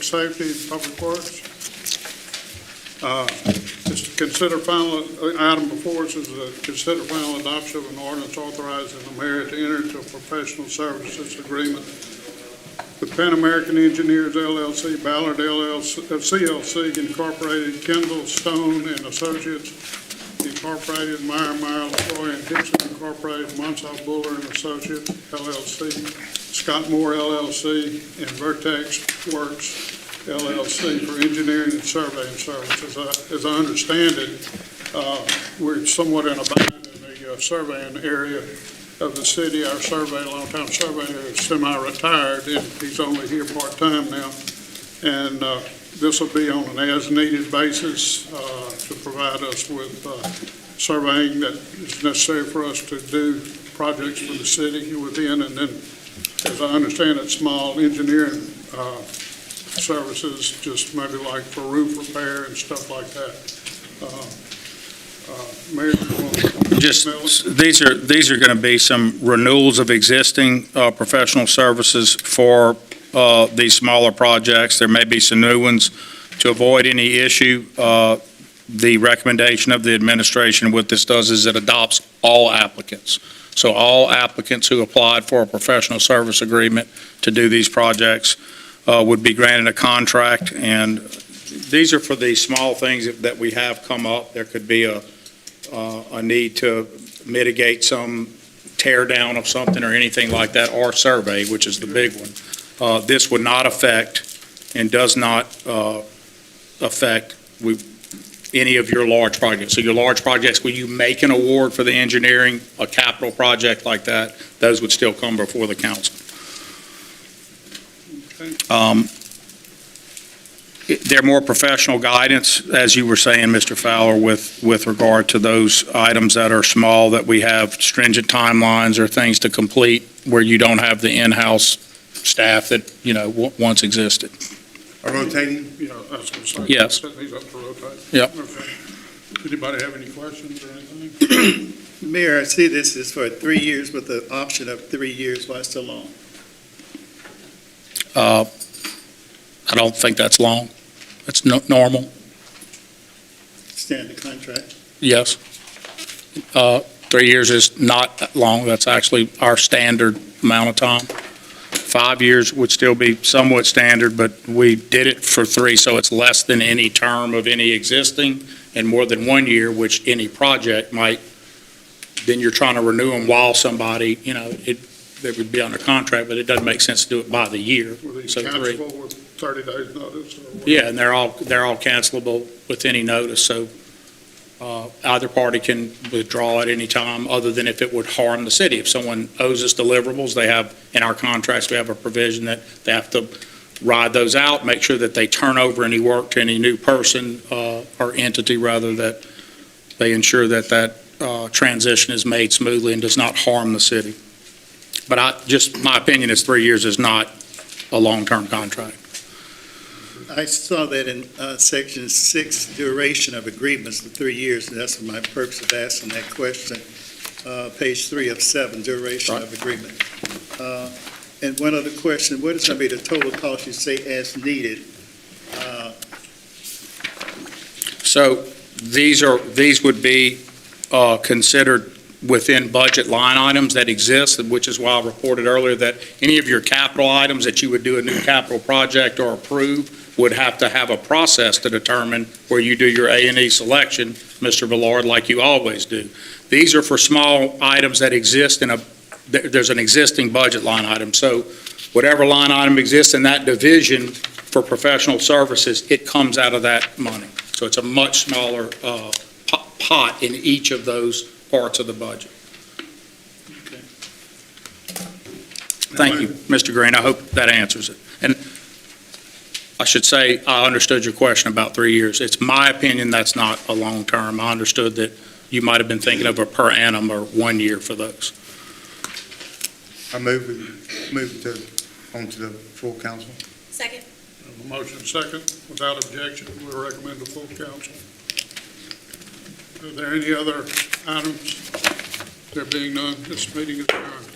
Public Safety and Public Works. Just to consider final, item before us is consider final adoption of an ordinance authorizing the mayor to enter into a professional services agreement with Pan American Engineers LLC, Ballard LLC, CLC Incorporated, Kendall Stone and Associates Incorporated, Meyer, LaCroix and Hickson Incorporated, Monsaw Buller and Associates LLC, Scott Moore LLC, and Vertex Works LLC for engineering and surveying services. As I understand it, we're somewhat in a bind in the surveying area of the city. Our longtime surveyor is semi-retired, and he's only here part-time now. And this will be on an as-needed basis to provide us with surveying that is necessary for us to do projects for the city within, and then, as I understand it, small engineering services, just maybe like for roof repair and stuff like that. Mayor, These are going to be some renewals of existing professional services for these smaller projects. There may be some new ones. To avoid any issue, the recommendation of the administration, what this does is it adopts all applicants. So all applicants who applied for a professional service agreement to do these projects would be granted a contract. And these are for the small things that we have come up. There could be a need to mitigate some tear down of something or anything like that, or survey, which is the big one. This would not affect and does not affect any of your large projects. So your large projects, when you make an award for the engineering, a capital project like that, those would still come before the council. They're more professional guidance, as you were saying, Mr. Fowler, with regard to those items that are small, that we have stringent timelines or things to complete where you don't have the in-house staff that, once existed. Are rotating? Yeah, I was going to say. Yes. He's up to rotate. Yep. Okay. Anybody have any questions or anything? Mayor, I see this is for 3 years with the option of 3 years. Why so long? I don't think that's long. That's normal. Standard contract. Yes. 3 years is not that long. That's actually our standard amount of time. 5 years would still be somewhat standard, but we did it for 3, so it's less than any term of any existing and more than 1 year, which any project might, then you're trying to renew them while somebody, they would be under contract, but it doesn't make sense to do it by the year. Were these So 3. cancelable with 30 days notice? Or what? Yeah, and they're all cancelable with any notice, so either party can withdraw at any time, other than if it would harm the city. If someone owes us deliverables, they have, in our contracts, we have a provision that they have to ride those out, make sure that they turn over any work to any new person or entity, rather, that they ensure that transition is made smoothly and does not harm the city. But my opinion is 3 years is not a long-term contract. I saw that in section 6, duration of agreements for 3 years, and that's my purpose of asking that question. Page 3 of 7, duration of agreement. And one other question, what is going to be the total cost, you say, as needed? So these would be considered within budget line items that exist, which is why I reported earlier that any of your capital items that you would do a new capital project or approve would have to have a process to determine where you do your A&E selection, Mr. Villard, like you always do. These are for small items that exist there's an existing budget line item. So whatever line item exists in that division for professional services, it comes out of that money. So it's a much smaller pot in each of those parts of the budget. Okay. Thank you, Mr. Green. I hope that answers it. And I should say, I understood your question about 3 years. It's my opinion that's not a long term. I understood that you might have been thinking of a per annum or 1 year for those. I move on to the full council. Second. A motion second. Without objection, we'll recommend the full council. Are there any other items? There being none, this meeting is adjourned.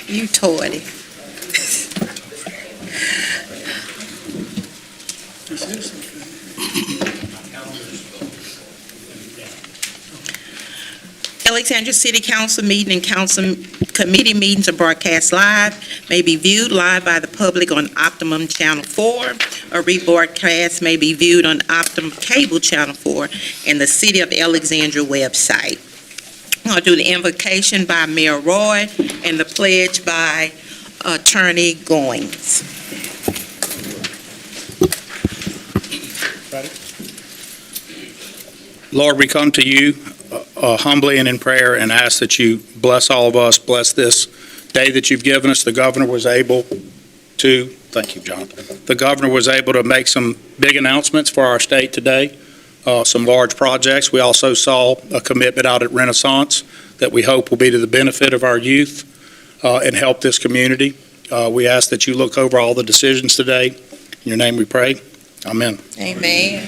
You toy. Alexandria City Council meeting and council committee meetings are broadcast live, may be viewed live by the public on Optimum Channel 4, or rebroadcast may be viewed on Optimum Cable Channel 4 and the City of Alexandria website. I'll do the invocation by Mayor Roy and the pledge by Attorney Goings. Lord, we come to you humbly and in prayer and ask that you bless all of us, bless this day that you've given us. The governor was able to, thank you, John. The governor was able to make some big announcements for our state today, some large projects. We also saw a commitment out at Renaissance that we hope will be to the benefit of our youth and help this community. We ask that you look over all the decisions today. In your name we pray. Amen. Amen.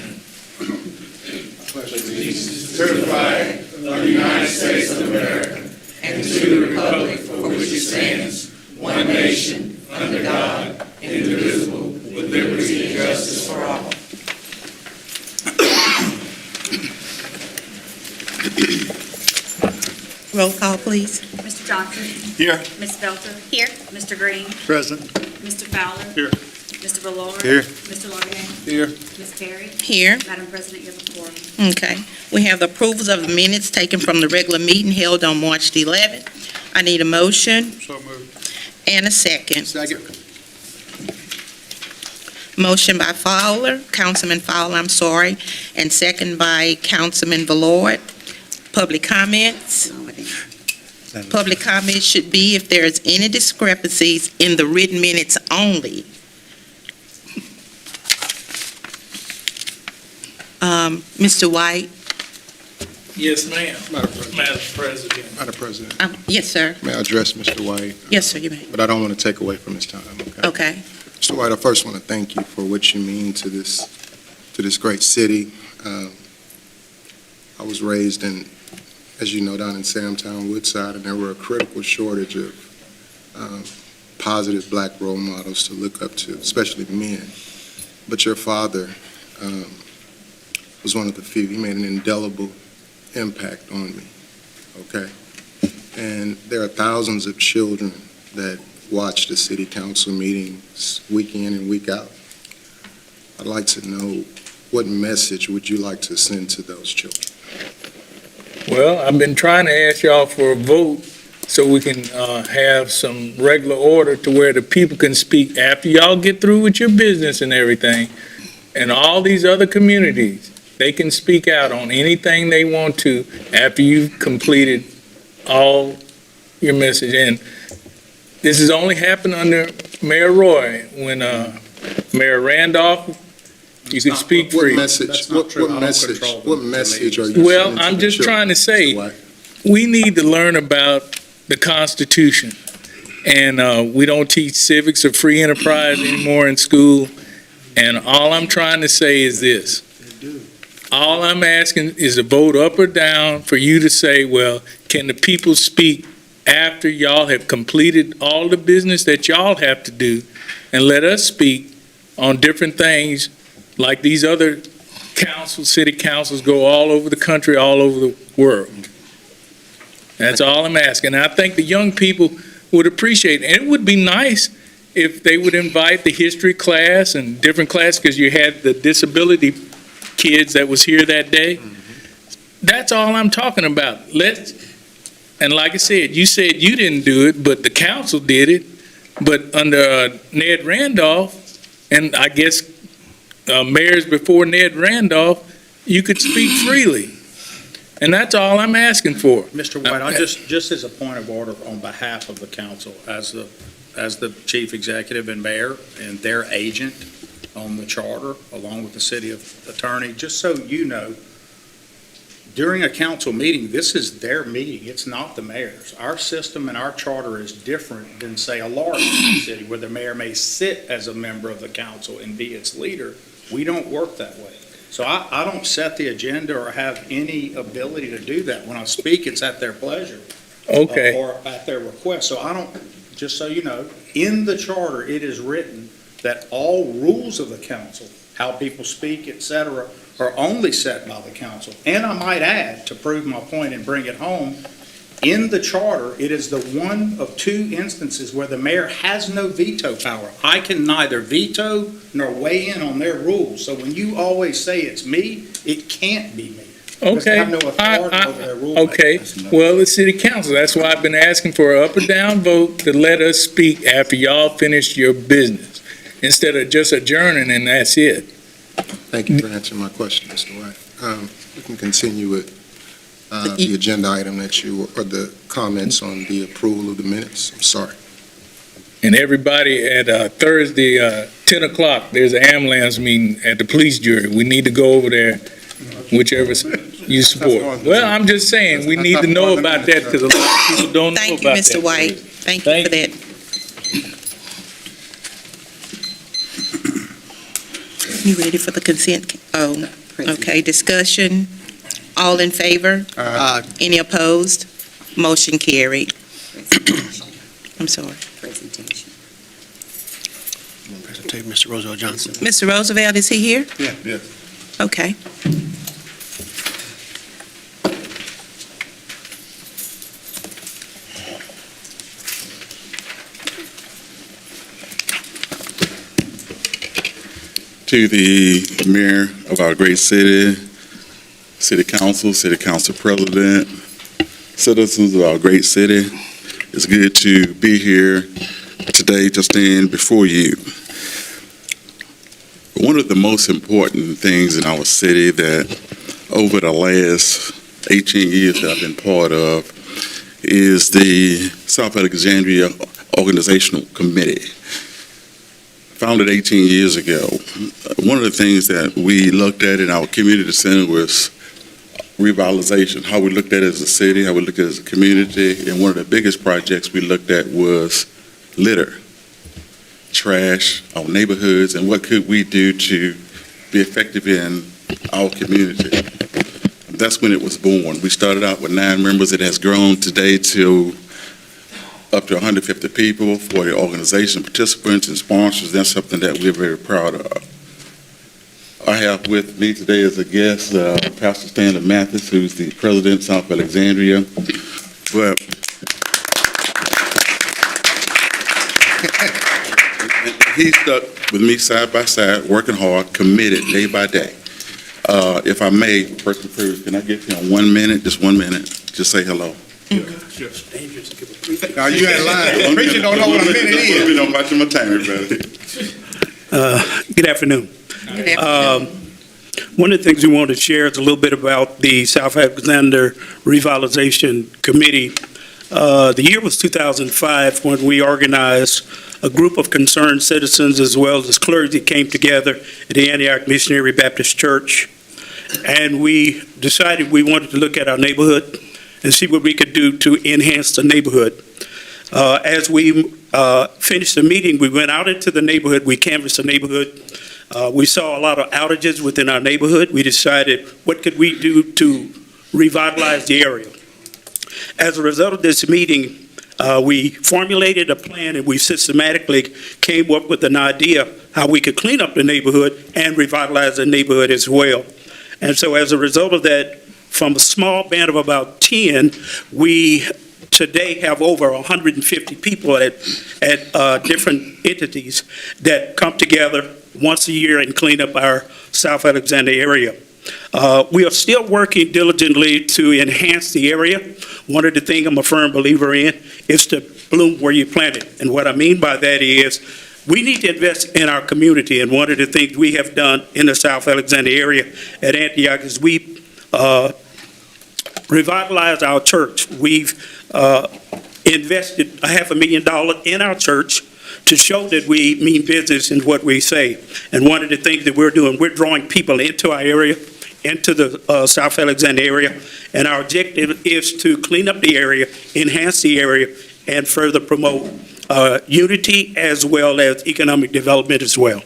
To the flag of the United States of America and to the republic for which it stands, one nation, under God, indivisible, with liberty and justice for all. Roll call, please. Mr. Johnson? Here. Ms. Belter? Here. Mr. Green? Present. Mr. Fowler? Here. Mr. Valori? Here. Mr. Logan? Here. Ms. Perry? Here. Madam President, you have the floor. Okay. We have the approvals of the minutes taken from the regular meeting held on March the 11th. I need a motion So moved. and a second. Second. Motion by Fowler, Councilman Fowler, I'm sorry, and second by Councilman Valord. Public comments? Public comments should be if there is any discrepancies in the written minutes only. Mr. White? Yes, ma'am. Madam President. Madam President. Madam President, Yes, sir. may I address Mr. White? Yes, sir, you may. But I don't want to take away from his time, okay? Okay. Mr. White, I first want to thank you for what you mean to this great city. I was raised in, as you know, down in Samtown, Woodside, and there were a critical shortage of positive black role models to look up to, especially men. But your father was one of the few. He made an indelible impact on me, okay? And there are thousands of children that watch the city council meetings week in and week out. I'd like to know, what message would you like to send to those children? Well, I've been trying to ask y'all for a vote so we can have some regular order to where the people can speak after y'all get through with your business and everything. And all these other communities, they can speak out on anything they want to after you've completed all your message. And this has only happened under Mayor Roy. When Mayor Randolph, you can speak What free. message, That's not what true. I don't message, control what the message are you meetings. Well, sending to I'm the just children, trying to say, Mr. White? we need to learn about the Constitution. And we don't teach civics or free enterprise anymore in school. And all I'm trying to say is this. All I'm asking is a vote up or down for you to say, well, can the people speak after y'all have completed all the business that y'all have to do, and let us speak on different things like these other councils, city councils go all over the country, all over the world. That's all I'm asking. And I think the young people would appreciate it. And it would be nice if they would invite the history class and different classes, because you had the disability kids that was here that day. That's all I'm talking about. And like I said, you said you didn't do it, but the council did it. But under Ned Randolph, and I guess mayors before Ned Randolph, you could speak freely. And that's all I'm asking for. Mr. White, I just as a point of order on behalf of the council, as the chief executive and mayor and their agent on the charter, along with the city attorney, just so you know, during a council meeting, this is their meeting. It's not the mayor's. Our system and our charter is different than, say, a large city where the mayor may sit as a member of the council and be its leader. We don't work that way. So I don't set the agenda or have any ability to do that. When I speak, it's at their pleasure. Okay. Or at their request. So I don't, just so you know, in the charter, it is written that all rules of the council, how people speak, et cetera, are only set by the council. And I might add, to prove my point and bring it home, in the charter, it is the one of two instances where the mayor has no veto power. I can neither veto nor weigh in on their rules. So when you always say it's me, it can't be me. Because I Okay. have no authority over their rule. Okay, well, the city council, that's why I've been asking for an up or down vote to let us speak after y'all finish your business, instead of just adjourning and that's it. Thank you for answering my question, Mr. White. We can continue with the agenda item or the comments on the approval of the minutes. I'm sorry. And everybody at Thursday, 10 o'clock, there's an ambulance meeting at the police jury. We need to go over there, whichever you support. Well, I'm just saying, we need to know about that because a lot of people don't know Thank you, about that. Mr. White. Thank you Thank for that. You ready for the consent? Oh, okay, discussion. All in favor? Any opposed? Motion carried. I'm sorry. Presentation, Mr. Roosevelt Johnson. Mr. Roosevelt, is he here? Yeah. Okay. To the mayor of our great city, city council president, citizens of our great city, it's good to be here today to stand before you. One of the most important things in our city that over the last 18 years that I've been part of is the South Alexandria Organizational Committee. Founded 18 years ago. One of the things that we looked at in our community center was revitalization, how we looked at it as a city, how we looked at it as a community, and one of the biggest projects we looked at was litter, trash, our neighborhoods, and what could we do to be effective in our community. That's when it was born. We started out with 9 members. It has grown today to up to 150 people for the organization, participants and sponsors. That's something that we're very proud of. I have with me today as a guest Pastor Stanley Mathis, who's the president of South Alexandria. But he stuck with me side by side, working hard, committed day by day. If I may, First and First, can I get you in 1 minute, just 1 minute, just say hello? Now, you ain't lying. Preacher don't know what a minute is. We don't watch my time, everybody. Good afternoon. One of the things we wanted to share is a little bit about the South Alexander Revitalization Committee. The year was 2005 when we organized a group of concerned citizens as well as clergy came together at the Antioch Missionary Baptist Church. And we decided we wanted to look at our neighborhood and see what we could do to enhance the neighborhood. As we finished the meeting, we went out into the neighborhood, we canvassed the neighborhood. We saw a lot of outages within our neighborhood. We decided, what could we do to revitalize the area? As a result of this meeting, we formulated a plan and we systematically came up with an idea how we could clean up the neighborhood and revitalize the neighborhood as well. And so as a result of that, from a small band of about 10, we today have over 150 people at different entities that come together once a year and clean up our South Alexander area. We are still working diligently to enhance the area. One of the things I'm a firm believer in is to bloom where you plant it. And what I mean by that is we need to invest in our community. And one of the things we have done in the South Alexander area at Antioch is we revitalized our church. We've invested $500,000 in our church to show that we mean business in what we say. And one of the things that we're doing, we're drawing people into our area, into the South Alexander area, and our objective is to clean up the area, enhance the area, and further promote unity as well as economic development as well.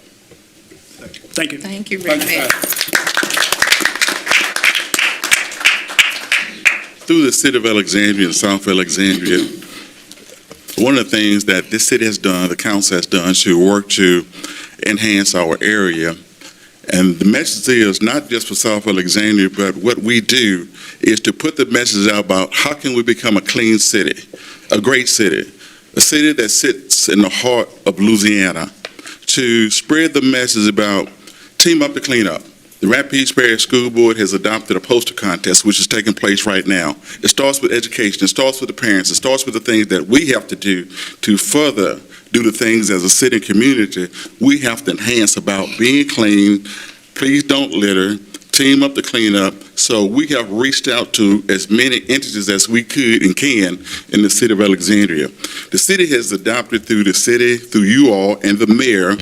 Thank you. Thank you very much. through the city of Alexandria and South Alexandria, one of the things that this city has done, the council has done, to work to enhance our area. And the message is not just for South Alexandria, but what we do is to put the message out about how can we become a clean city, a great city, a city that sits in the heart of Louisiana, to spread the message about team up to clean up. The Rapides Parish School Board has adopted a poster contest, which is taking place right now. It starts with education. It starts with the parents. It starts with the things that we have to do to further do the things as a city and community we have to enhance about being clean. Please don't litter. Team up to clean up. So we have reached out to as many entities as we could and can in the city of Alexandria. The city has adopted through the city, through you all, and the mayor,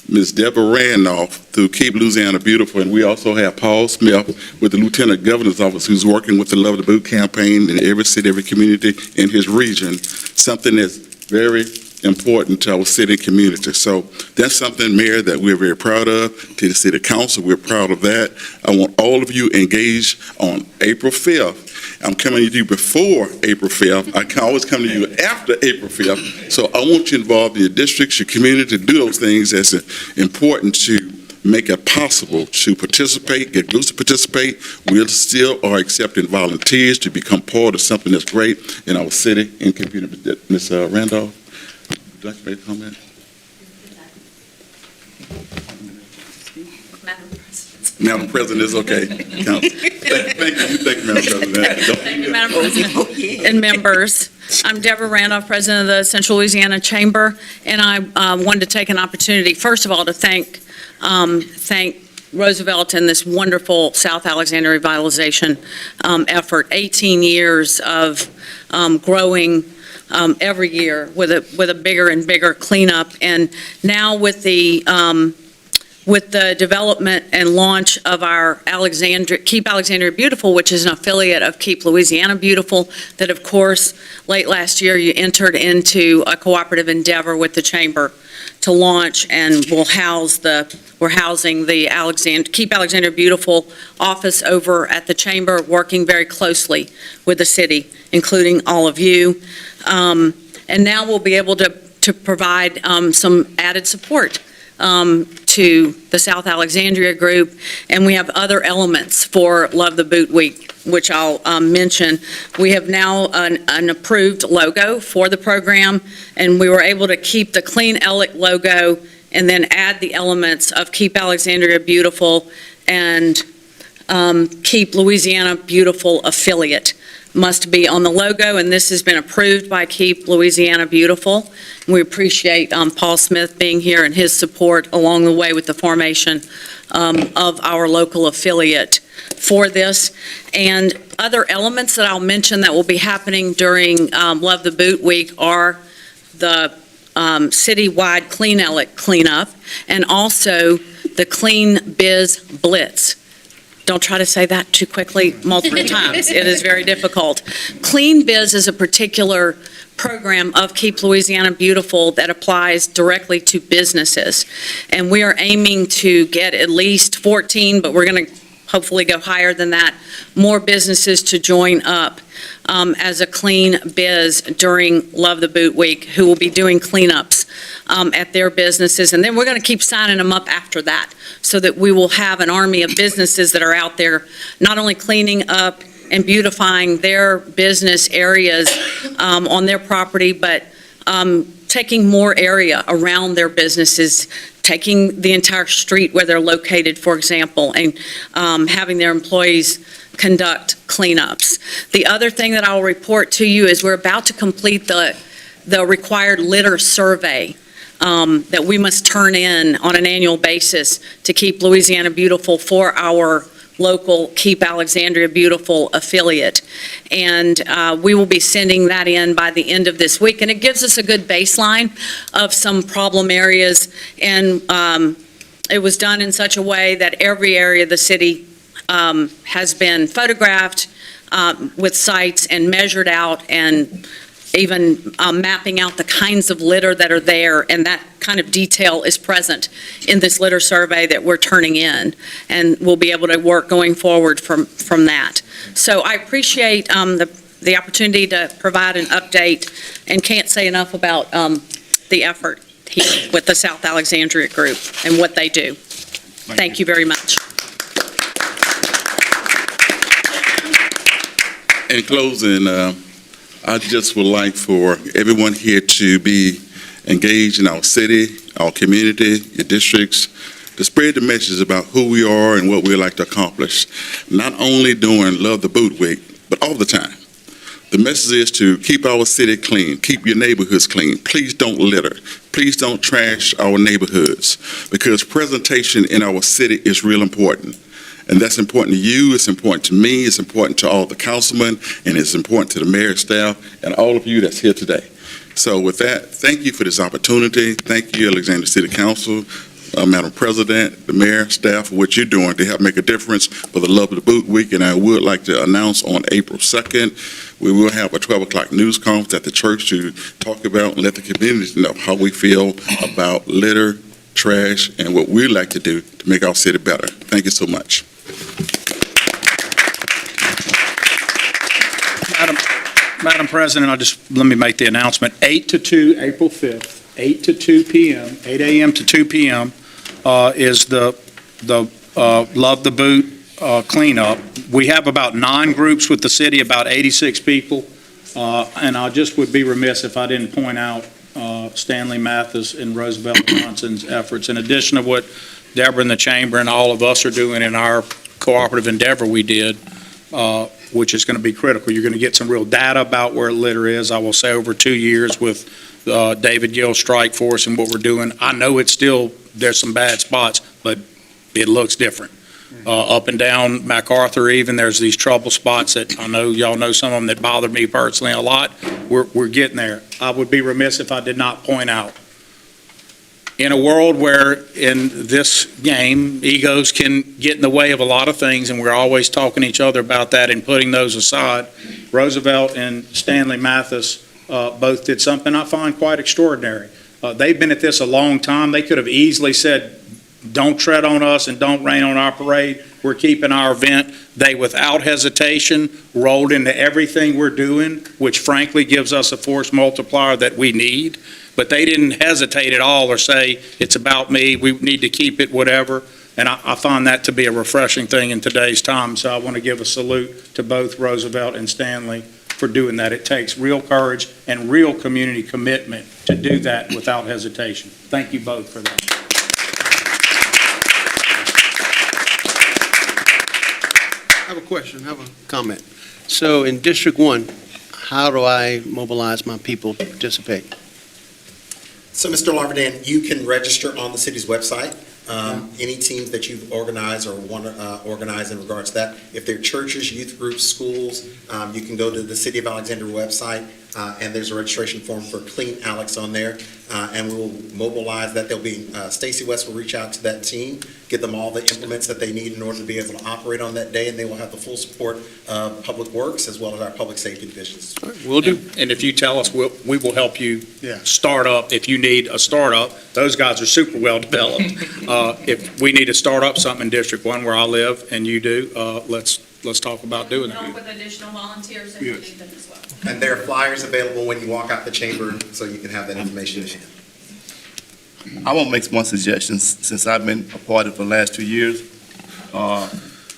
Ms. Deborah Randolph, through Keep Louisiana Beautiful, and we also have Paul Smith with the Lieutenant Governor's Office, who's working with the Love the Boot campaign in every city, every community in his region, something that's very important to our city and community. So that's something, Mayor, that we're very proud of. To the City Council, we're proud of that. I want all of you engaged on April 5th. I'm coming to you before April 5th. I can always come to you after April 5th. So I want you involved in your districts, your community, to do those things that's important to make it possible to participate, get groups to participate. We still are accepting volunteers to become part of something that's great in our city and community. Ms. Randolph, would you like to make a comment? Madam President is okay. Council. Thank you. Thank you, Madam President. Thank you, Madam President, and members. I'm Deborah Randolph, President of the Central Louisiana Chamber, and I wanted to take an opportunity, first of all, to thank Roosevelt and this wonderful South Alexandria revitalization effort. 18 years of growing every year with a bigger and bigger cleanup, and now with the development and launch of our Keep Alexandria Beautiful, which is an affiliate of Keep Louisiana Beautiful, that of course, late last year, you entered into a cooperative endeavor with the Chamber to launch, and we're housing the Keep Alexandria Beautiful office over at the Chamber, working very closely with the city, including all of you. And now we'll be able to provide some added support to the South Alexandria group, and we have other elements for Love the Boot Week, which I'll mention. We have now an approved logo for the program, and we were able to keep the Clean Ellick logo and then add the elements of Keep Alexandria Beautiful and Keep Louisiana Beautiful affiliate must be on the logo, and this has been approved by Keep Louisiana Beautiful. We appreciate Paul Smith being here and his support along the way with the formation of our local affiliate for this. And other elements that I'll mention that will be happening during Love the Boot Week are the citywide Clean Ellick cleanup, and also the Clean Biz Blitz. Don't try to say that too quickly multiple times. It is very difficult. Clean Biz is a particular program of Keep Louisiana Beautiful that applies directly to businesses. And we are aiming to get at least 14, but we're going to hopefully go higher than that, more businesses to join up as a Clean Biz during Love the Boot Week, who will be doing cleanups at their businesses. And then we're going to keep signing them up after that, so that we will have an army of businesses that are out there not only cleaning up and beautifying their business areas on their property, but taking more area around their businesses, taking the entire street where they're located, for example, and having their employees conduct cleanups. The other thing that I'll report to you is we're about to complete the required litter survey that we must turn in on an annual basis to Keep Louisiana Beautiful for our local Keep Alexandria Beautiful affiliate. And we will be sending that in by the end of this week. And it gives us a good baseline of some problem areas. And it was done in such a way that every area of the city has been photographed with sites and measured out and even mapping out the kinds of litter that are there, and that kind of detail is present in this litter survey that we're turning in, and we'll be able to work going forward from that. So I appreciate the opportunity to provide an update, and can't say enough about the effort here with the South Alexandria Group and what they do. Thank you very much. In closing, I just would like for everyone here to be engaged in our city, our community, your districts, to spread the message about who we are and what we like to accomplish, not only during Love the Boot Week, but all the time. The message is to keep our city clean, keep your neighborhoods clean. Please don't litter. Please don't trash our neighborhoods, because presentation in our city is real important. And that's important to you, it's important to me, it's important to all the councilmen, and it's important to the mayor's staff and all of you that's here today. So with that, thank you for this opportunity. Thank you, Alexandria City Council, Madam President, the mayor, staff, for what you're doing to help make a difference for the Love of the Boot Week. And I would like to announce on April 2nd, we will have a 12 o'clock news conference at the church to talk about and let the community know how we feel about litter, trash, and what we like to do to make our city better. Thank you so much. Madam President, let me make the announcement. 8 to 2, April 5th, 8 to 2 p.m., 8 a.m. to 2 p.m. Is the Love the Boot cleanup. We have about 9 groups with the city, about 86 people. And I just would be remiss if I didn't point out Stanley Mathis and Roosevelt Johnson's efforts. In addition to what Deborah and the Chamber and all of us are doing in our cooperative endeavor we did, which is going to be critical. You're going to get some real data about where litter is. I will say over 2 years with David Gill Strike Force and what we're doing, I know there's some bad spots, but it looks different. Up and down MacArthur even, there's these trouble spots that I know y'all know some of them that bother me personally a lot. We're getting there. I would be remiss if I did not point out, in a world where in this game, egos can get in the way of a lot of things, and we're always talking to each other about that and putting those aside, Roosevelt and Stanley Mathis both did something I find quite extraordinary. They've been at this a long time. They could have easily said, don't tread on us and don't rain on our parade. We're keeping our event. They, without hesitation, rolled into everything we're doing, which frankly gives us a force multiplier that we need. But they didn't hesitate at all or say, it's about me, we need to keep it, whatever. And I find that to be a refreshing thing in today's time. So I want to give a salute to both Roosevelt and Stanley for doing that. It takes real courage and real community commitment to do that without hesitation. Thank you both for that. I have a question, I have a comment. So in District 1, how do I mobilize my people to participate? So, Mr. Larvadan, you can register on the city's website. Any teams that you've organized or want to organize in regards to that. If they're churches, youth groups, schools, you can go to the City of Alexandria website, and there's a registration form for Clean Alex on there, and we will mobilize that. There'll be, Stacy West will reach out to that team, get them all the implements that they need in order to be able to operate on that day, and they will have the full support of Public Works as well as our public safety divisions. Will do. And if you tell us, we will help you start up. If you need a startup, those guys are super well developed. If we need to start up something in District 1 where I live and you do, let's talk about doing that. With additional volunteers if you need them as well. And there are flyers available when you walk out the chamber, so you can have that information in hand. I want to make one suggestion, since I've been a part of it for the last 2 years.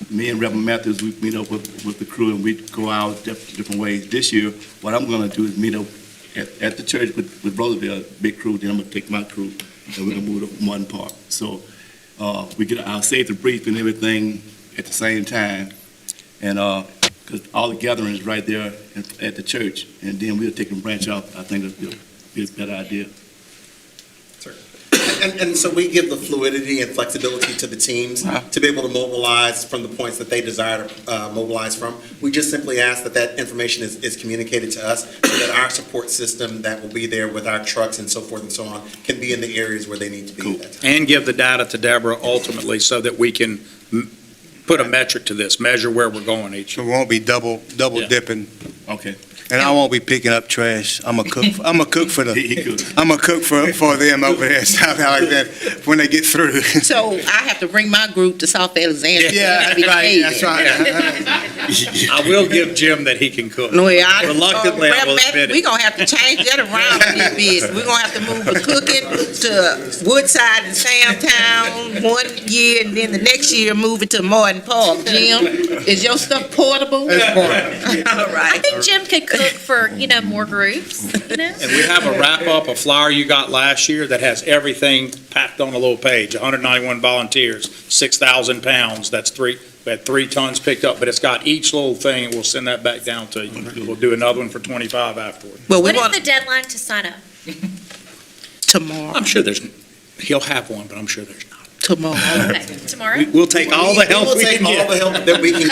Me and Reverend Matthews, we meet up with the crew and we go out different ways. This year, what I'm going to do is meet up at the church with Roosevelt, big crew, then I'm going to take my crew and we're going to move to Martin Park. So we get our safety brief and everything at the same time. And because all the gatherings right there at the church, and then we'll take and branch out. I think that'll be a better idea. And so we give the fluidity and flexibility to the teams to be able to mobilize from the points that they desire to mobilize from. We just simply ask that that information is communicated to us so that our support system that will be there with our trucks and so forth and so on can be in the areas where they need to be. Cool. At that time. And give the data to Deborah ultimately so that we can put a metric to this, measure where we're going each. So we won't be double dipping. Okay. And I won't be picking up trash. I'm a cook for them over there in South Alexandria when they get through. So I have to bring my group to South Alexandria. Yeah, that's right. I will give Jim that he can cook. No, Reluctantly, I will admit it. We're going to have to change that around a little bit. We're going to have to move the cooking to Woodside and Samtown one year, and then the next year move it to Martin Park. Jim, is your stuff portable? All right. I think Jim could cook for, more groups, And we have a wrap-up, a flyer you got last year that has everything packed on a little page, 191 volunteers, 6,000 pounds, we had 3 tons picked up, but it's got each little thing, and we'll send that back down to you. We'll do another one for 25 afterward. Well, we What is want the deadline to sign up? tomorrow. I'm sure he'll have one, but I'm sure there's not. Tomorrow. Okay, tomorrow? We'll take all the help we can We will take all get. the help that we can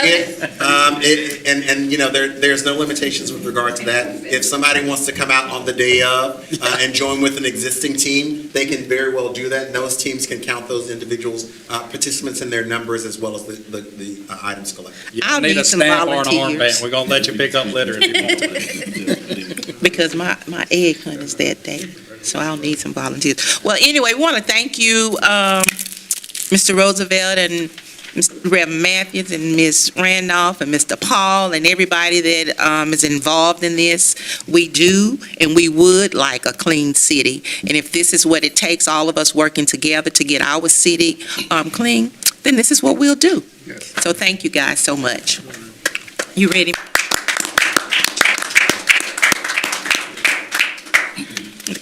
get. There's no limitations with regard to that. If somebody wants to come out on the day of and join with an existing team, they can very well do that. And those teams can count those individuals, participants in their numbers as well as the items collected. You I'll need a need some stamp or an volunteers. armband. We're gonna let you pick up litter if you want. Because my egg hunt is that day, so I'll need some volunteers. Well, anyway, we want to thank you, Mr. Roosevelt and Mr. Reverend Matthews and Ms. Randolph and Mr. Paul and everybody that is involved in this. We do and we would like a clean city. And if this is what it takes, all of us working together to get our city clean, then this is what we'll do. So thank you guys so much. You ready?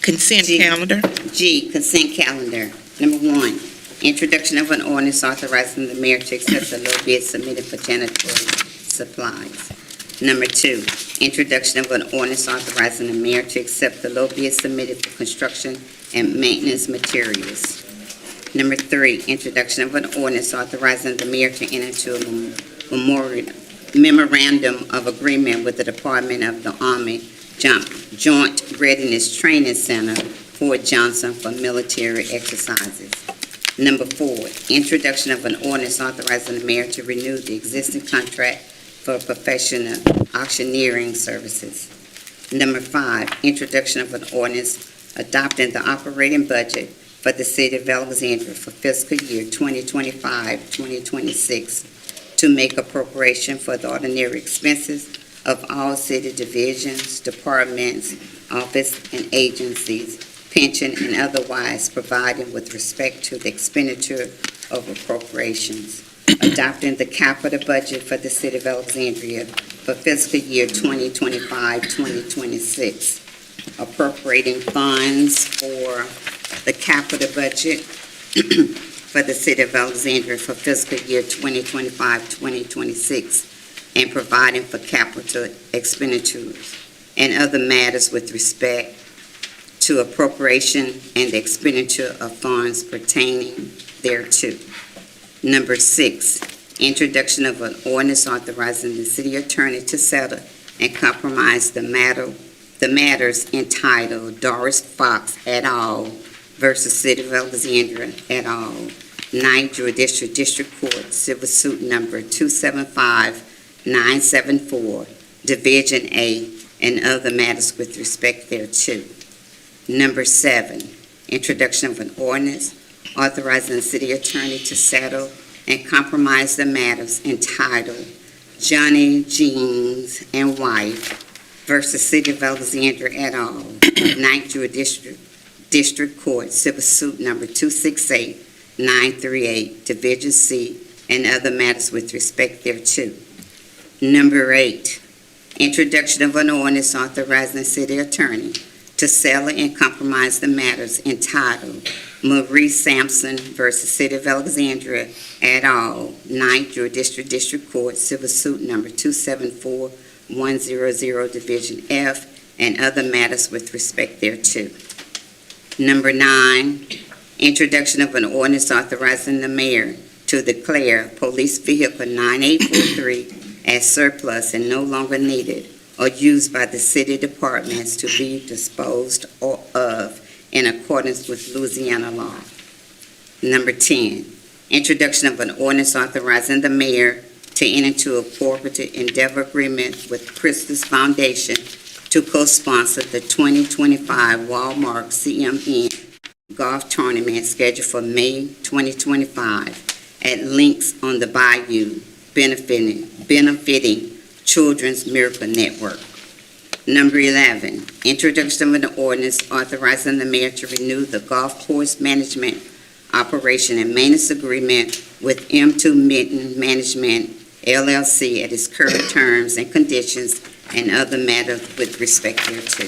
Consent calendar. G, consent calendar. Number 1, introduction of an ordinance authorizing the mayor to accept the low bid submitted for janitorial supplies. Number 2, introduction of an ordinance authorizing the mayor to accept the low bid submitted for construction and maintenance materials. Number 3, introduction of an ordinance authorizing the mayor to enter into a memorandum of agreement with the Department of the Army Joint Readiness Training Center, Fort Johnson, for military exercises. Number 4, introduction of an ordinance authorizing the mayor to renew the existing contract for professional auctioneering services. Number 5, introduction of an ordinance adopting the operating budget for the city of Alexandria for fiscal year 2025-2026 to make appropriation for the ordinary expenses of all city divisions, departments, office, and agencies, pension and otherwise, providing with respect to the expenditure of appropriations, adopting the capital budget for the city of Alexandria for fiscal year 2025-2026, appropriating funds for the capital budget for the city of Alexandria for fiscal year 2025-2026, and providing for capital expenditures and other matters with respect to appropriation and the expenditure of funds pertaining thereto. Number 6, introduction of an ordinance authorizing the city attorney to settle and compromise the matters entitled Doris Fox et al. Versus City of Alexandria et al. 9th Judicial District Court, Civil Suit Number 275974, Division A, and other matters with respect thereto. Number 7, introduction of an ordinance authorizing the city attorney to settle and compromise the matters entitled Johnny Jeans and Wife versus City of Alexandria et al., 9th Judicial District Court, Civil Suit Number 268938, Division C, and other matters with respect thereto. Number 8, introduction of an ordinance authorizing the city attorney to settle and compromise the matters entitled Marie Sampson versus City of Alexandria et al., 9th Judicial District Court, Civil Suit Number 274100, Division F, and other matters with respect thereto. Number 9, introduction of an ordinance authorizing the mayor to declare police vehicle 9843 as surplus and no longer needed or used by the city departments to be disposed of in accordance with Louisiana law. Number 10, introduction of an ordinance authorizing the mayor to enter into a cooperative endeavor agreement with Christus Foundation to co-sponsor the 2025 Walmart CMN Golf Tournament scheduled for May 2025 at Links on the Bayou, benefiting Children's Miracle Network. Number 11, introduction of an ordinance authorizing the mayor to renew the golf course management operation and maintenance agreement with M2 Mitten Management LLC at its current terms and conditions and other matters with respect thereto.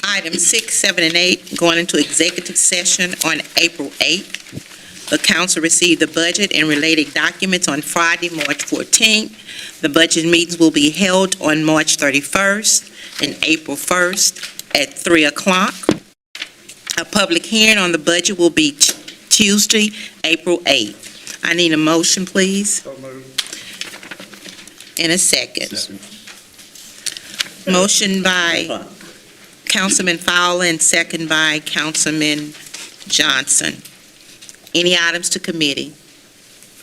Items 6, 7, and 8 going into executive session on April 8th. The council received the budget and related documents on Friday, March 14th. The budget meetings will be held on March 31st and April 1st at 3 o'clock. A public hearing on the budget will be Tuesday, April 8th. I need a motion, please. So moved. In a second. Motion by Councilman Fowler and second by Councilman Johnson. Any items to committee?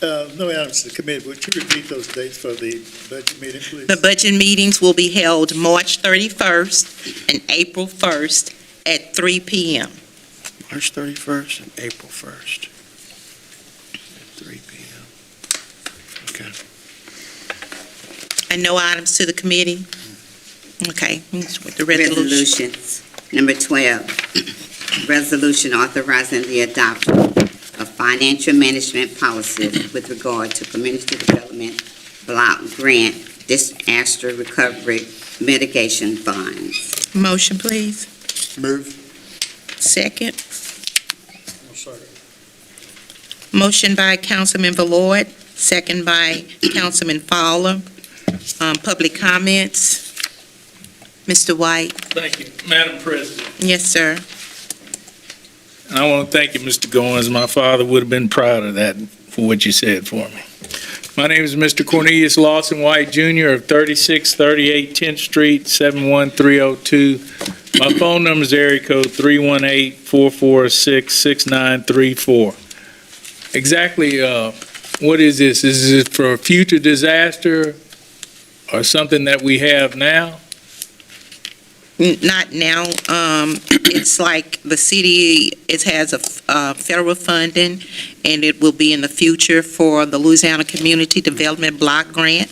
No items to the committee. Would you repeat those dates for the budget meeting, please? The budget meetings will be held March 31st and April 1st at 3 p.m. March 31st and April 1st. At 3 p.m. Okay. And no items to the committee? Okay, with the resolution. Resolutions. Number 12, resolution authorizing the adoption of financial management policies with regard to community development block grant disaster recovery mitigation funds. Motion, please. Move. Second. I'll second. Motion by Councilman Ballard, second by Councilman Fowler. Public comments. Mr. White? Thank you, Madam President. Yes, sir. And I want to thank you, Mr. Goins. My father would have been proud of that for what you said for me. My name is Mr. Cornelius Lawson White, Jr. of 3638 10th Street, 71302. My phone number is area code 318-446-6934. Exactly, what is this? Is it for a future disaster or something that we have now? Not now. It's like the city, it has a federal funding, and it will be in the future for the Louisiana Community Development Block Grant.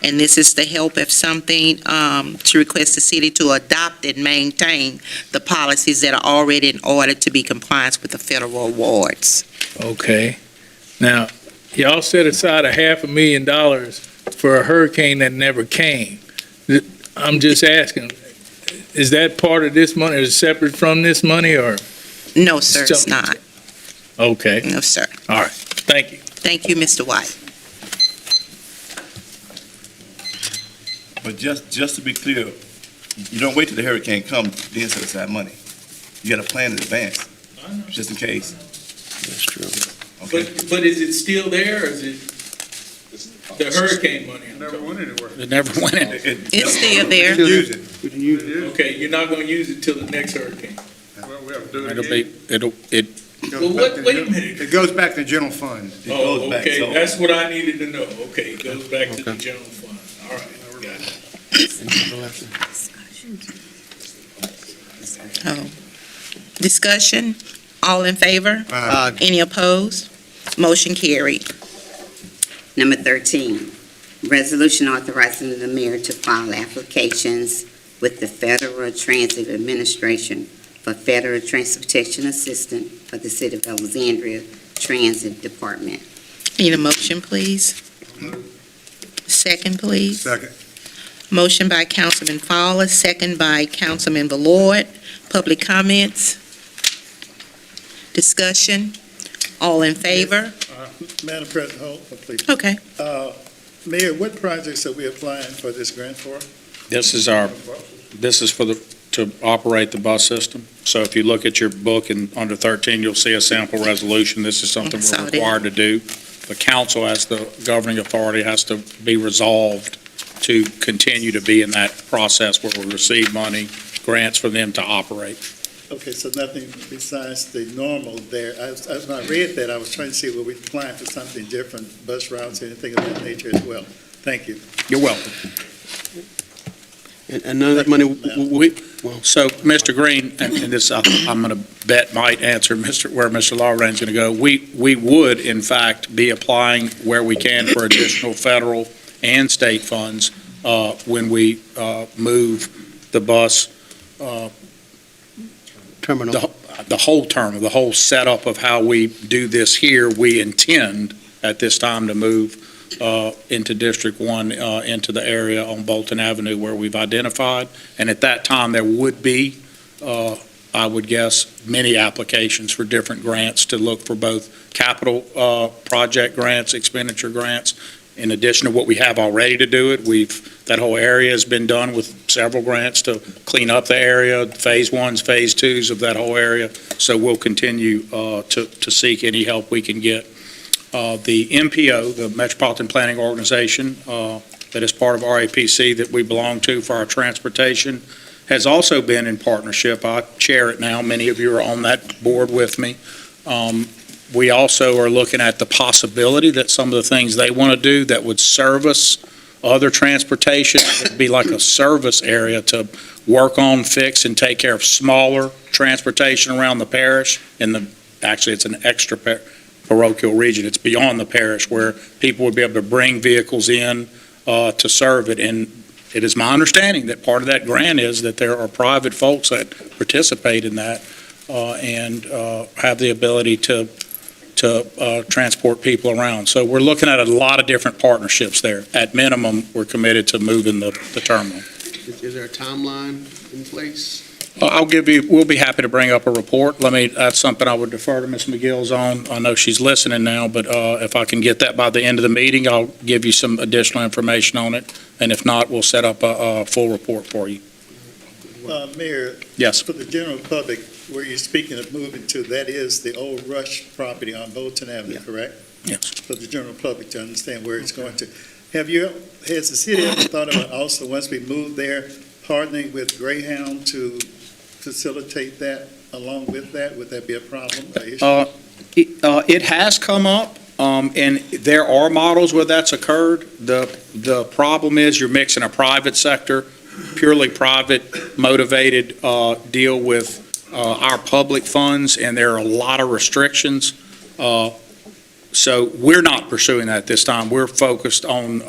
And this is to help if something, to request the city to adopt and maintain the policies that are already in order to be compliant with the federal awards. Okay. Now, y'all set aside $500,000 for a hurricane that never came. I'm just asking, is that part of this money, or is it separate from this money, or? No, sir, it's not. Okay. No, sir. All right. Thank you. Thank you, Mr. White. But just to be clear, you don't wait till the hurricane comes, then set aside money. You got to plan in advance, just in case. That's true. Okay. But is it still there, or is it the hurricane money? It never went anywhere. It never went in. It's still there. Use it. It is. Okay, you're not going to use it till the next hurricane? Well, we have to do it It'll again. Well, wait a minute. It goes back to general fund. It Oh, goes back, okay, so- that's what I needed to know. Okay, it goes back to the general fund. All right, got it. Oh. Discussion? All in favor? Any opposed? Motion carried. Number 13, resolution authorizing the mayor to file applications with the Federal Transit Administration for federal transportation assistance for the City of Alexandria Transit Department. Need a motion, please? Second, please. Second. Motion by Councilman Fowler, second by Councilman Ballard. Public comments? Discussion? All in favor? Madam President, hold, please. Okay. Mayor, what projects are we applying for this grant for? This is to operate the bus system. So if you look at your book and under 13, you'll see a sample resolution. This is something Saw we're that. required to do. The council, as the governing authority, has to be resolved to continue to be in that process where we receive money, grants for them to operate. Okay, so nothing besides the normal there. When I read that, I was trying to see were we applying for something different, bus routes, anything of that nature as well. Thank you. You're welcome. And none of that money, So, Mr. Green, and this, I'm going to bet might answer where Mr. Lawren's going to go. We would, in fact, be applying where we can for additional federal and state funds when we move the bus terminal. the whole term, the whole setup of how we do this here, we intend at this time to move into District 1, into the area on Bolton Avenue where we've identified. And at that time, there would be, I would guess, many applications for different grants to look for both capital project grants, expenditure grants, in addition to what we have already to do it. That whole area has been done with several grants to clean up the area, phase 1s, phase 2s of that whole area. So we'll continue to seek any help we can get. The MPO, the Metropolitan Planning Organization, that is part of RAPC that we belong to for our transportation, has also been in partnership. I chair it now. Many of you are on that board with me. We also are looking at the possibility that some of the things they want to do that would service other transportation, it'd be like a service area to work on, fix, and take care of smaller transportation around the parish. Actually, it's an extra parochial region. It's beyond the parish where people would be able to bring vehicles in to serve it. And it is my understanding that part of that grant is that there are private folks that participate in that and have the ability to transport people around. So we're looking at a lot of different partnerships there. At minimum, we're committed to moving the terminal. Is there a timeline in place? We'll be happy to bring up a report. That's something I would defer to Ms. McGill's on. I know she's listening now, but if I can get that by the end of the meeting, I'll give you some additional information on it. And if not, we'll set up a full report for you. Mayor, Yes. for the general public, where you're speaking of moving to, that is the old Rush property on Bolton Avenue, correct? Yes. For the general public to understand where it's going to. Has the city ever thought about also, once we move there, partnering with Greyhound to facilitate that along with that? Would that be a problem, or issue? It has come up, and there are models where that's occurred. The problem is you're mixing a private sector, purely private motivated deal with our public funds, and there are a lot of restrictions. So we're not pursuing that this time. We're focused on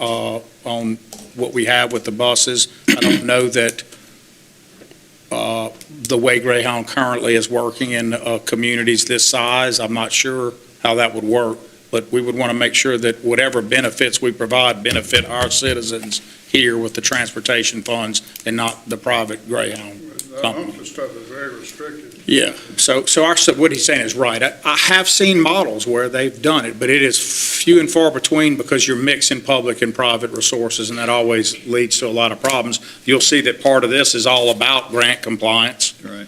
what we have with the buses. I don't know that the way Greyhound currently is working in communities this size, I'm not sure how that would work, but we would want to make sure that whatever benefits we provide benefit our citizens here with the transportation funds and not the private Greyhound company. That stuff is very restricted. Yeah, so what he's saying is right. I have seen models where they've done it, but it is few and far between because you're mixing public and private resources, and that always leads to a lot of problems. You'll see that part of this is all about grant compliance. Right.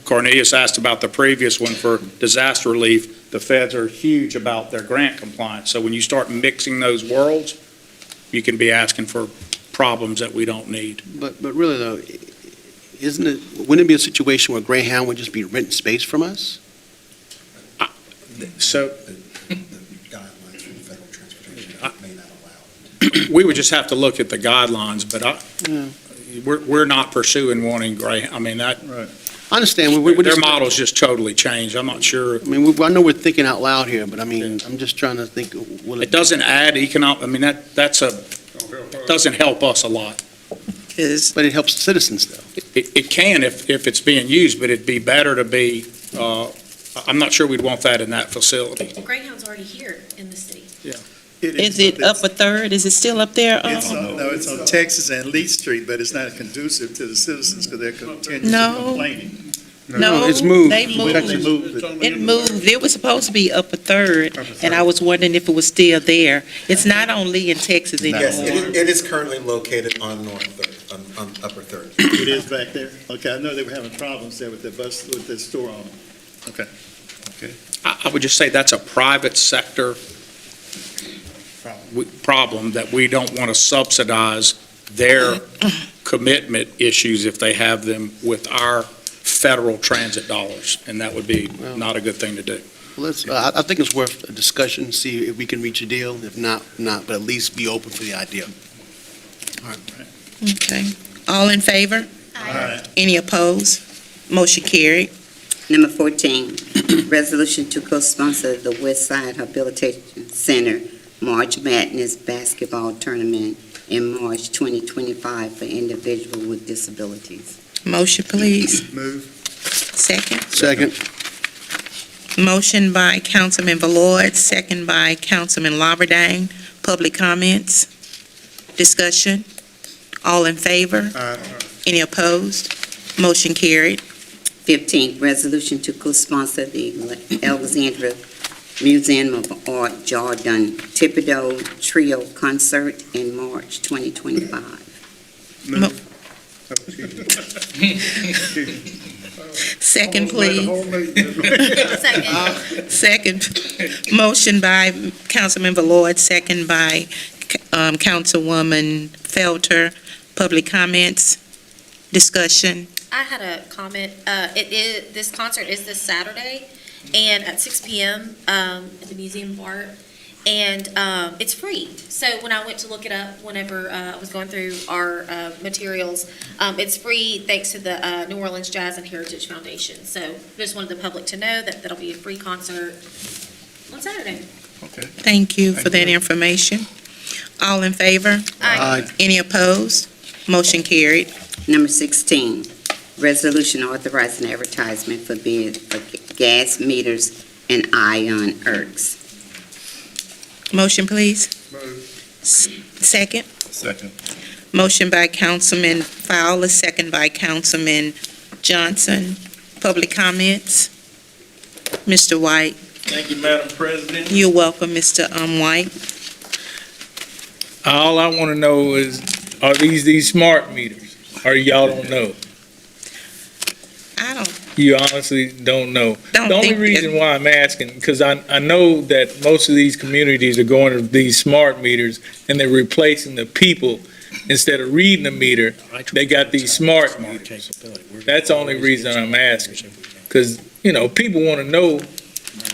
Cornelius asked about the previous one for disaster relief. The feds are huge about their grant compliance. So when you start mixing those worlds, you can be asking for problems that we don't need. But really though, wouldn't it be a situation where Greyhound would just be renting space from us? So Guidelines from the federal transportation may not allow it. we would just have to look at the guidelines, but we're not pursuing wanting Greyhound. I mean, that. Right. I understand. Their model's just totally changed. I'm not sure. I mean, I know we're thinking out loud here, but I mean, I'm just trying to think. It doesn't add economic, I mean, doesn't help us a lot. But it helps citizens, though. It can if it's being used, but it'd be better to be, I'm not sure we'd want that in that facility. Greyhound's already here in the city. Is it up a third? Is it still up there? It's on Texas and Lee Street, but it's not conducive to the citizens because they're continuously No. complaining. No, it's moved. they moved. Actually moved it. It moved. It was supposed to be up a third, and I was wondering if it was still there. It's not on Lee in Texas anymore. Yes, it is currently located on North Third, on Upper Third. It is back there? Okay, I know they were having problems there with their bus, with their store on it. Okay. I would just say that's a private sector problem that we don't want to subsidize their commitment issues if they have them with our federal transit dollars, and that would be not a good thing to do. Well, I think it's worth a discussion, see if we can reach a deal. If not, but at least be open for the idea. Okay. All in favor? Aye. Any opposed? Motion carried. Number 14, resolution to co-sponsor the West Side Rehabilitation Center March Madness Basketball Tournament in March 2025 for individuals with disabilities. Motion, please. Move. Second. Second. Motion by Councilman Ballard, second by Councilman Lawberdane. Public comments? Discussion? All in favor? Any opposed? Motion carried. 15, resolution to co-sponsor the Alexandria Museum of Art Jordan Thibodeau Trio Concert in March 2025. Second, please. Second. Second. Motion by Councilman Ballard, second by Councilwoman Felter. Public comments? Discussion? I had a comment. This concert is this Saturday, and at 6 p.m. At the Museum of Art, and it's free. So when I went to look it up, whenever I was going through our materials, it's free thanks to the New Orleans Jazz and Heritage Foundation. So just wanted the public to know that that'll be a free concert on Saturday. Okay. Thank you for that information. All in favor? Aye. Any opposed? Motion carried. Number 16, resolution authorizing advertisement for bid for gas meters and ion ERCs. Motion, please. Move. Second. Second. Motion by Councilman Fowler, second by Councilman Johnson. Public comments? Mr. White. Thank you, Madam President. You're welcome, Mr. White. All I want to know is, are these smart meters? Or y'all don't know? I don't, You honestly don't know? Don't The only think reason why I'm asking, because I know that most of these communities are going to these smart meters and they're replacing the people. Instead of reading the meter, they got these smart meters. That's the only reason I'm asking. Because, people want to know,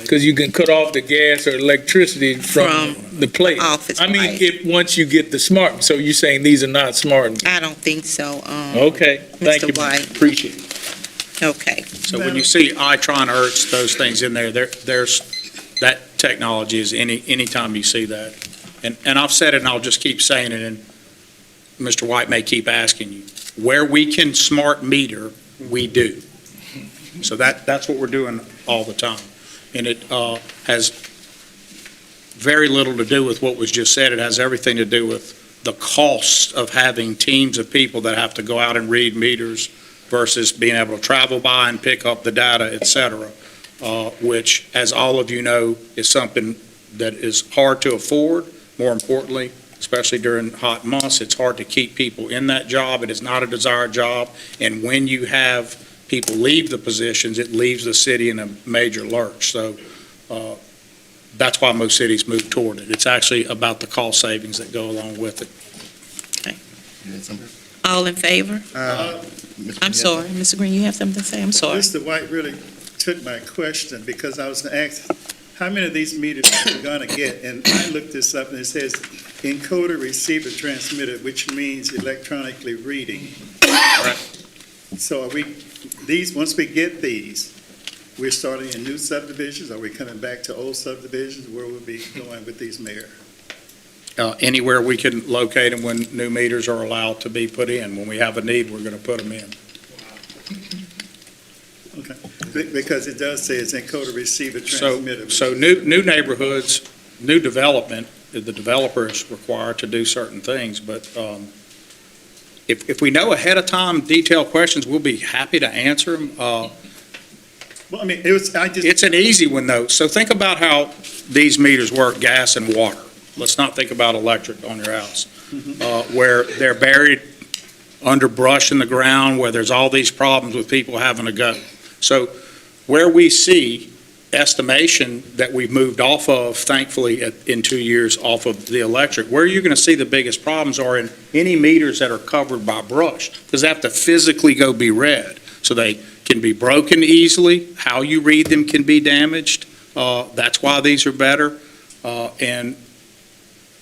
because you can cut off the gas or electricity from the place. office. I mean, Right. once you get the smart, so you're saying these are not smart? I don't think so. Okay, thank Mr. you. White. Appreciate it. Okay. So when you see Itron, ERTS, those things in there's, that technology is anytime you see that. And I've said it and I'll just keep saying it, and Mr. White may keep asking you. Where we can smart meter, we do. So that's what we're doing all the time. And it has very little to do with what was just said. It has everything to do with the cost of having teams of people that have to go out and read meters versus being able to travel by and pick up the data, et cetera, which, as all of you know, is something that is hard to afford. More importantly, especially during hot months, it's hard to keep people in that job. It is not a desired job. And when you have people leave the positions, it leaves the city in a major lurch. So that's why most cities move toward it. It's actually about the cost savings that go along with it. All in favor? I'm sorry, Mr. Green, you have something to say? I'm sorry. Mr. White really took my question, because I was going to ask, how many of these meters are we going to get? And I looked this up, and it says encoder, receiver, transmitter, which means electronically reading. So are once we get these, we're starting in new subdivisions? Are we coming back to old subdivisions? Where will we be going with these, Mayor? Anywhere we can locate them when new meters are allowed to be put in. When we have a need, we're going to put them in. Okay, because it does say it's encoder, receiver, transmitter. So new neighborhoods, new development, the developer is required to do certain things, but if we know ahead of time detailed questions, we'll be happy to answer them. Well, I mean, it's an easy one, though. So think about how these meters work, gas and water. Let's not think about electric on your house, where they're buried under brush in the ground, where there's all these problems with people having to go. So where we see estimation that we've moved off of, thankfully, in 2 years off of the electric, where you're going to see the biggest problems are in any meters that are covered by brush, because they have to physically go be read. So they can be broken easily. How you read them can be damaged. That's why these are better. And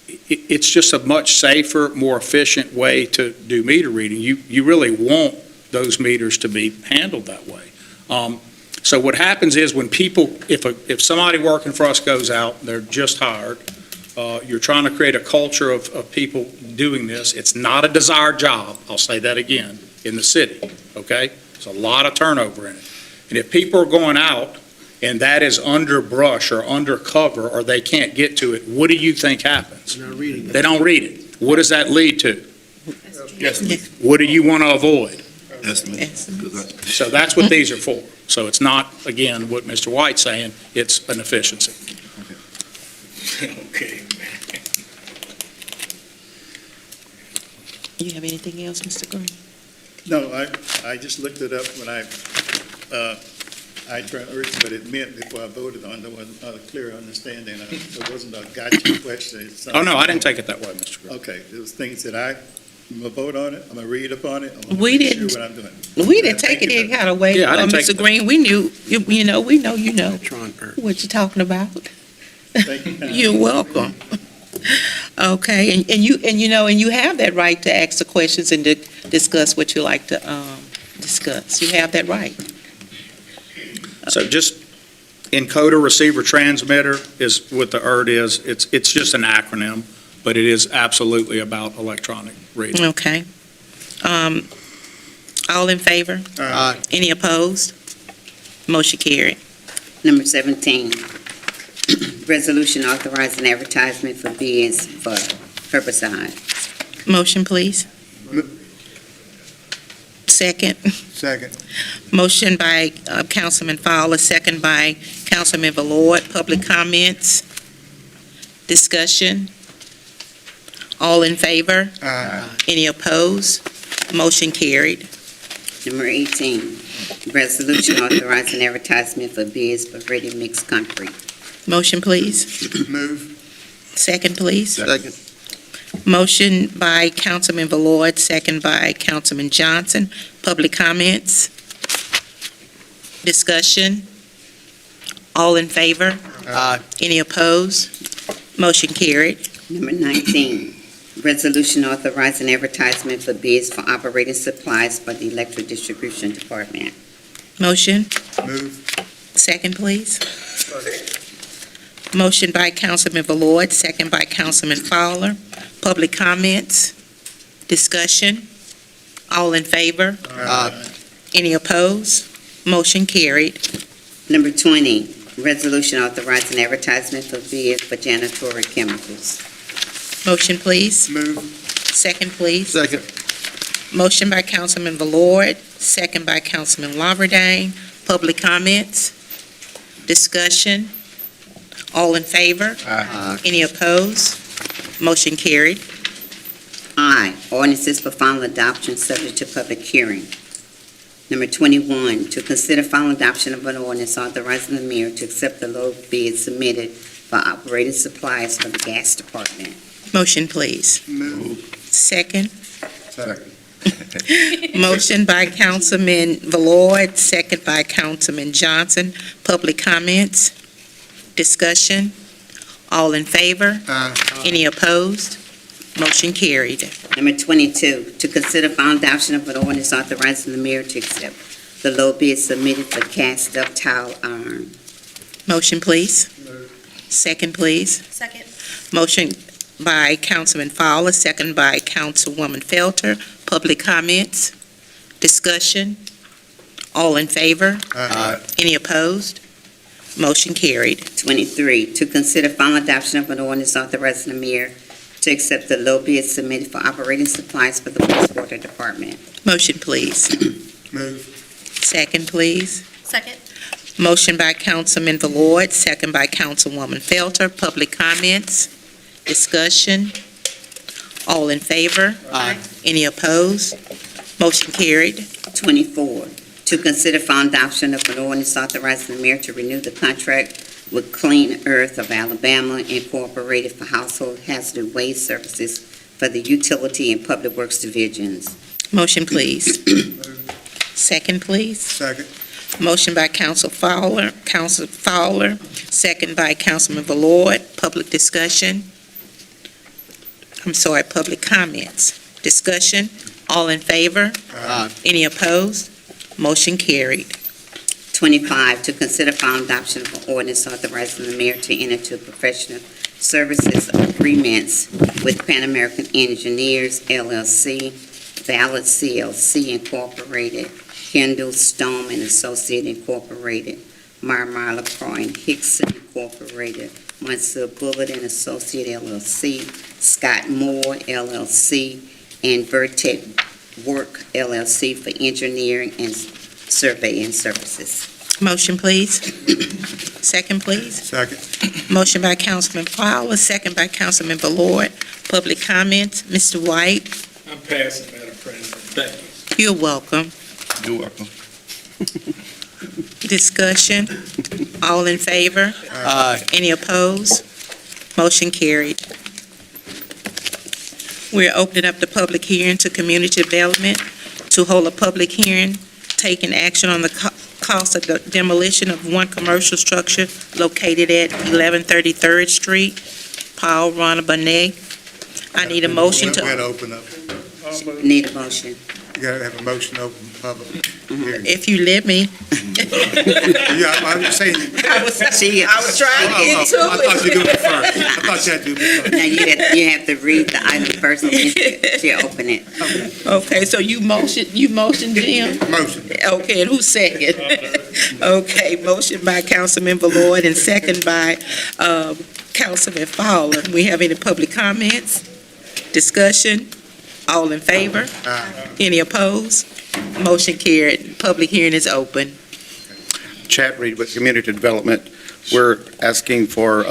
it's just a much safer, more efficient way to do meter reading. You really want those meters to be handled that way. So what happens is when people, if somebody working for us goes out, they're just hired, you're trying to create a culture of people doing this. It's not a desired job, I'll say that again, in the city, okay? There's a lot of turnover in it. And if people are going out and that is under brush or under cover or they can't get to it, what do you think happens? They don't read it. What does that lead to? Yes. What do you want to avoid? Estimate. So that's what these are for. So it's not, again, what Mr. White's saying, it's an efficiency. Okay. You have anything else, Mr. Green? No, I just looked it up when I tried to urge what it meant before I voted on it. There wasn't a clear understanding. It wasn't a gotcha question. It's Oh, no, I didn't take it that way, Mr. Green. Okay, there was things that I'm gonna vote on it, I'm gonna read up on it. I'm gonna We make didn't. sure what I'm doing. We didn't take it any kind of way, Yeah, I didn't take Mr. it. Green. We knew, we know what you're talking about. Thank you. You're welcome. Okay, and you have that right to ask the questions and to discuss what you like to discuss. You have that right. So just encoder, receiver, transmitter is what the ERD is. It's just an acronym, but it is absolutely about electronic reading. Okay. All in favor? Aye. Any opposed? Motion carried. Number 17, resolution authorizing advertisement for bids for herbicide. Motion, please. Second. Second. Motion by Councilman Fowler, second by Councilman Valord. Public comments? Discussion? All in favor? Any opposed? Motion carried. Number 18, resolution authorizing advertisement for bids for ready-mix concrete. Motion, please. Move. Second, please. Second. Motion by Councilman Valord, second by Councilman Johnson. Public comments? Discussion? All in favor? Aye. Any opposed? Motion carried. Number 19, resolution authorizing advertisement for bids for operating supplies for the electric distribution department. Motion? Move. Second, please. Motion by Councilman Valord, second by Councilman Fowler. Public comments? Discussion? All in favor? Aye. Any opposed? Motion carried. Number 20, resolution authorizing advertisement for bids for janitorial chemicals. Motion, please. Move. Second, please. Second. Motion by Councilman Valord, second by Councilman Lawberdane. Public comments? Discussion? All in favor? Aye. Any opposed? Motion carried. I, ordinances for final adoption subject to public hearing. Number 21, to consider final adoption of an ordinance authorizing the mayor to accept the low bid submitted for operating supplies for the gas department. Motion, please. Move. Second. Second. Motion by Councilman Valord, second by Councilman Johnson. Public comments? Discussion? All in favor? Any opposed? Motion carried. Number 22, to consider final adoption of an ordinance authorizing the mayor to accept the low bid submitted for cast ductile iron. Motion, please. Second, please. Second. Motion by Councilman Fowler, second by Councilwoman Felter. Public comments? Discussion? All in favor? Any opposed? Motion carried. 23, to consider final adoption of an ordinance authorizing the mayor to accept the low bid submitted for operating supplies for the wastewater department. Motion, please. Move. Second, please. Second. Motion by Councilman Valord, second by Councilwoman Felter. Public comments? Discussion? All in favor? Aye. Any opposed? Motion carried. 24, to consider final adoption of an ordinance authorizing the mayor to renew the contract with Clean Earth of Alabama Incorporated for household hazardous waste services for the utility and public works divisions. Motion, please. Second, please. Second. Motion by Council Fowler, second by Councilman Valord. Public discussion. public comments. Discussion, all in favor? Any opposed? Motion carried. 25, to consider final adoption of an ordinance authorizing the mayor to enter into professional services agreements with Pan American Engineers, LLC, Valid CLC Incorporated, Kendall Stone and Associated Incorporated, Marmara LaCroix and Hickson Incorporated, Monsieur Bullitt and Associated LLC, Scott Moore LLC, and Vertec Work LLC for engineering and surveying services. Motion, please. Second, please. Second. Motion by Councilman Fowler, second by Councilman Ballard. Public comments, Mr. White, I'm passing, Madam President. Thank you. you're welcome. You're welcome. Discussion, all in favor? Any opposed? Motion carried. We're opening up the public hearing to community development to hold a public hearing, taking action on the cost of the demolition of one commercial structure located at 1133rd Street. Paul Bonet. I need a motion We had to, to open up. Need a motion. You gotta have a motion to open public hearing. if you let me. Yeah, I'm just saying. I was trying to get I to thought it. you do it first. I thought you had to do it first. Now, you have to read the item first and then you open it. Okay, so you motion, Jim? Motion. Okay, and who's second? Okay, motion by Councilman Ballard and second by Councilman Fowler. We have any public comments? Discussion? All in favor? Any opposed? Motion carried. Public hearing is open. Chad Reed with Community Development. We're asking for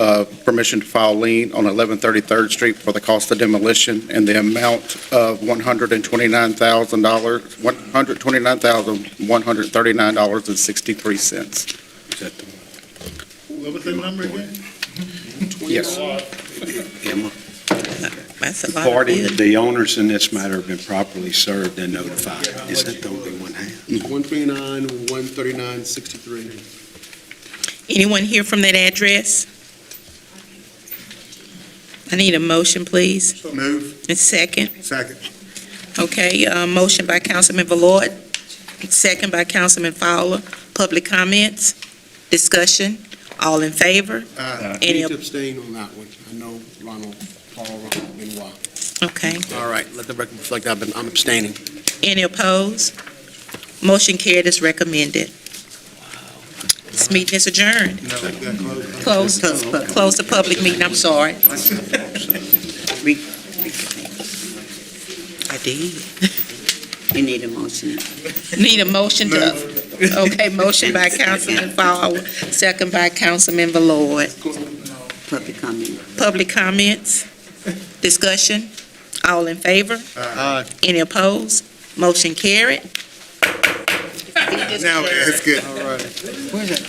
permission to file lien on 1133rd Street for the cost of demolition and the amount of $129,000, $129,139.63. What was the number again? Yes. That's a The lot of party, bill. the owners in this matter have been properly served and notified. Is that the only one hand? 129, 139, 63. Anyone here from that address? I need a motion, please. Move. And second. Second. Okay, motion by Councilman Ballard, second by Councilman Fowler. Public comments? Discussion? All in favor? Any Need to abstain on that one. I know Paul Benoit. Okay. All right, let the record reflect I'm abstaining. Any opposed? Motion carried as recommended. This meeting is adjourned. No, we got closed. Close the public meeting, I'm sorry. I did. You need a motion. Need a motion to, okay, motion by Councilman Fowler, second by Councilman Ballard. Public comment. Public comments? Discussion? All in favor? Any opposed? Motion carried. Now, that's good. All right. Where's that?